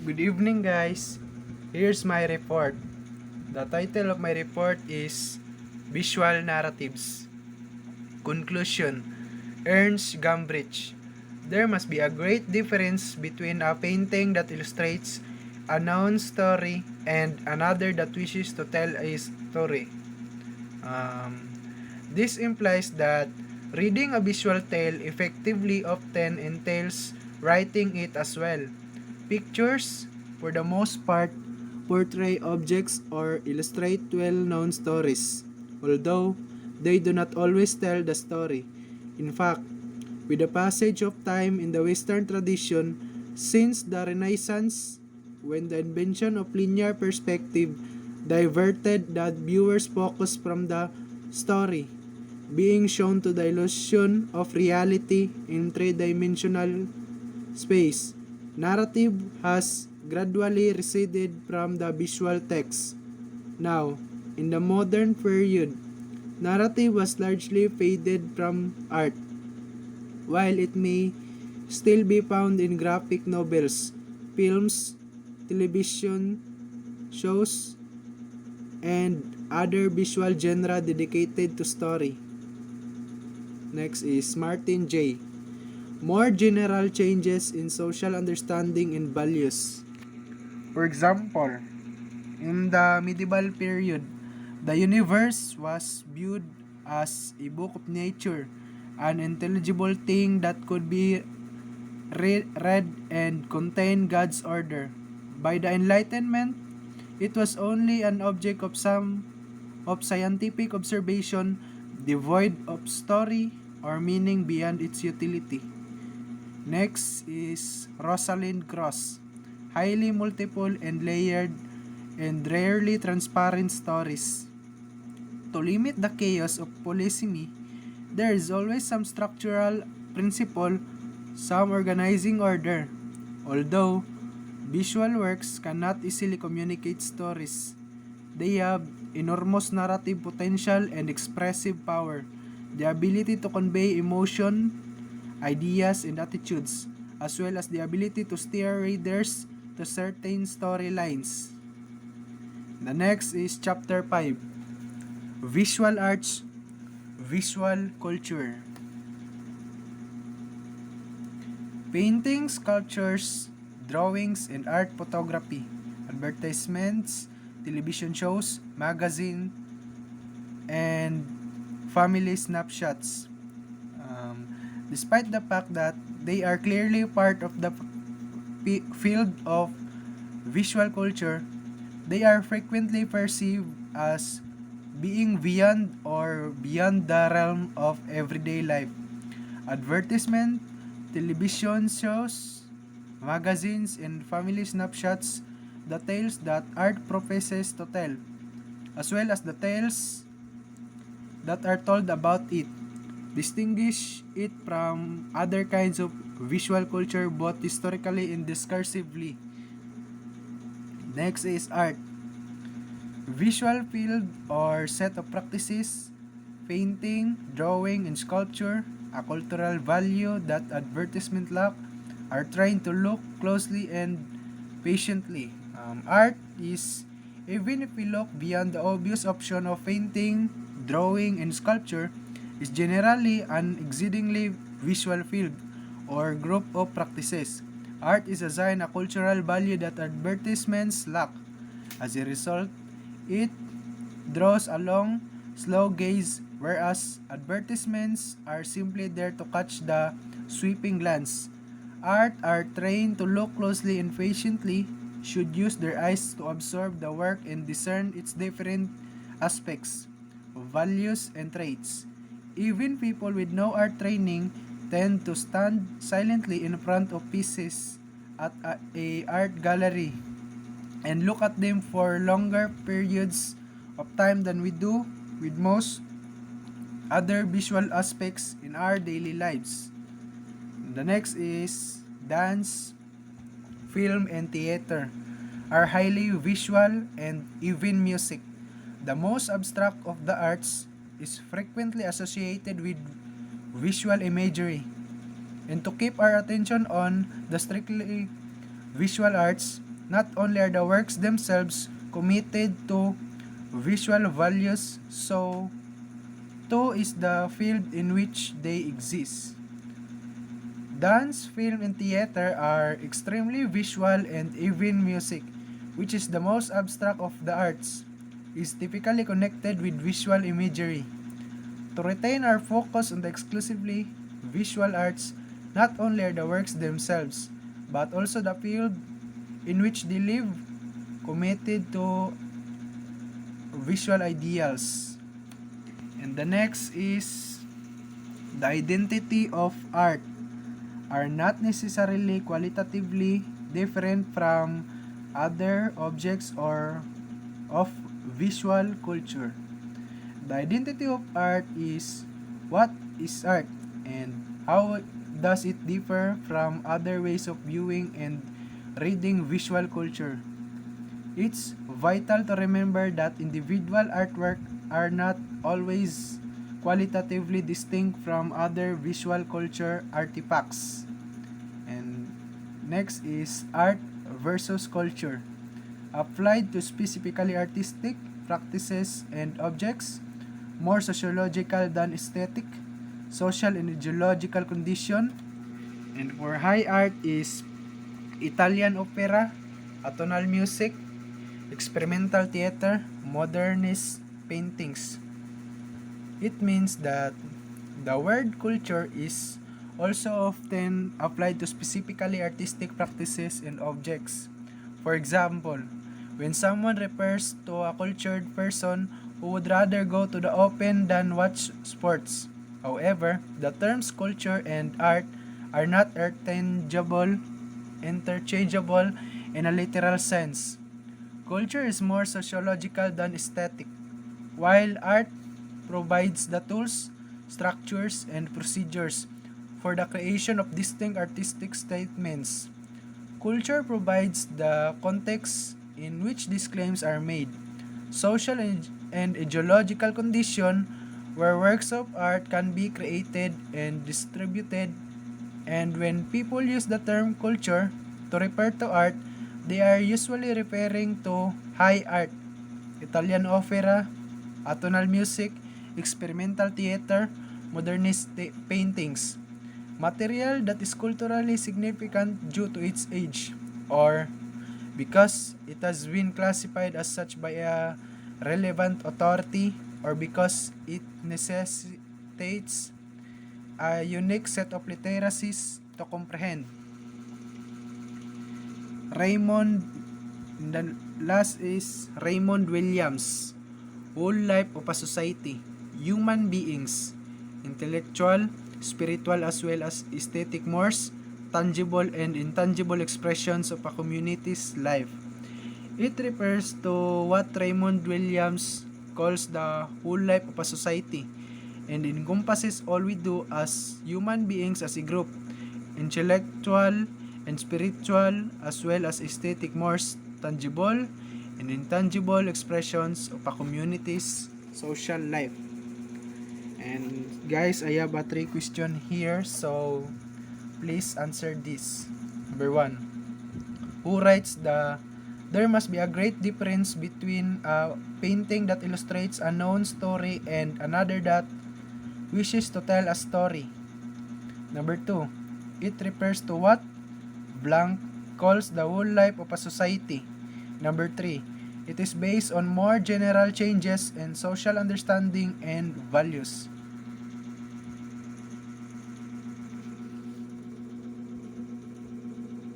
Good evening, guys. Here's my report. The title of my report is Visual Narratives. Conclusion. Ernst Gambridge. There must be a great difference between a painting that illustrates a known story and another that wishes to tell a story. Um, this implies that reading a visual tale effectively often entails writing it as well. Pictures, for the most part, portray objects or illustrate well-known stories, although they do not always tell the story. In fact, with the passage of time in the Western tradition, since the Renaissance, when the invention of linear perspective diverted the viewer's focus from the story being shown to the illusion of reality in three-dimensional space, narrative has gradually receded from the visual text. Now, in the modern period, narrative has largely faded from art. While it may still be found in graphic novels, films, television shows, and other visual genre dedicated to story. Next is Martin J. More general changes in social understanding and values. For example, in the medieval period, the universe was viewed as a book of nature, an intelligible thing that could be read and contain God's order. By the Enlightenment, it was only an object of scientific observation, devoid of story or meaning beyond its utility. Next is Rosalind Cross. Highly multiple and layered and rarely transparent stories. To limit the chaos of polysemy, there is always some structural principle, some organizing order. Although visual works cannot easily communicate stories, they have enormous narrative potential and expressive power, the ability to convey emotion, ideas, and attitudes, as well as the ability to steer readers to certain storylines. The next is Chapter 5, Visual Arts, Visual Culture. Painting, sculptures, drawings, and art photography, advertisements, television shows, magazine, and family snapshots. Despite the fact that they are clearly part of the field of visual culture, they are frequently perceived as being beyond the realm of everyday life. Advertisement, television shows, magazines, and family snapshots, the tales that art professes to tell, as well as the tales that are told about it, distinguish it from other kinds of visual culture both historically and discursively. Next is art. Visual field or set of practices, painting, drawing, and sculpture, a cultural value that advertisement lack, are trying to look closely and patiently. Art is, even if we look beyond the obvious option of painting, drawing, and sculpture, is generally an exceedingly visual field or group of practices. Art is assigned a cultural value that advertisements lack. As a result, it draws a long, slow gaze, whereas advertisements are simply there to catch the sweeping glance. Art are trained to look closely and patiently, should use their eyes to absorb the work and discern its different aspects, values, and traits. Even people with no art training tend to stand silently in front of pieces at a art gallery and look at them for longer periods of time than we do with most other visual aspects in our daily lives. The next is dance, film, and theater are highly visual, and even music, the most abstract of the arts, is frequently associated with visual imagery. And to keep our attention on the strictly visual arts, not only are the works themselves committed to visual values, so too is the field in which they exist. Dance, film, and theater are extremely visual, and even music, which is the most abstract of the arts, is typically connected with visual imagery. To retain our focus on the exclusively visual arts, not only are the works themselves, but also the field in which they live, committed to visual ideals. And the next is the identity of art are not necessarily qualitatively different from other objects or of visual culture. The identity of art is what is art and how does it differ from other ways of viewing and reading visual culture. It's vital to remember that individual artwork are not always qualitatively distinct from other visual culture artifacts. And next is art versus culture. Applied to specifically artistic practices and objects, more sociological than aesthetic, social and ideological condition. And for high art is Italian opera, atonal music, experimental theater, modernist paintings. It means that the word culture is also often applied to specifically artistic practices and objects. For example, when someone refers to a cultured person who would rather go to the open than watch sports. However, the terms culture and art are not interchangeable in a literal sense. Culture is more sociological than aesthetic, while art provides the tools, structures, and procedures for the creation of distinct artistic statements. Culture provides the context in which these claims are made. Social and ideological condition where works of art can be created and distributed, and when people use the term culture to refer to art, they are usually referring to high art, Italian opera, atonal music, experimental theater, modernist paintings, material that is culturally significant due to its age, or because it has been classified as such by a relevant authority, or because it necessitates a unique set of literacies to comprehend. Raymond, the last is Raymond Williams, Whole Life of a Society, Human Beings, Intellectual, Spiritual as well as Aesthetic Mores, Tangible and Intangible Expressions of a Community's Life. It refers to what Raymond Williams calls the whole life of a society and encompasses all we do as human beings as a group, intellectual and spiritual as well as aesthetic more tangible and intangible expressions of a community's social life. And guys, I have a 3 question here, so please answer this. Number 1. Who writes the there must be a great difference between a painting that illustrates a known story and another that wishes to tell a story. Number 2. It refers to what blank calls the whole life of a society. Number 3. It is based on more general changes in social understanding and values.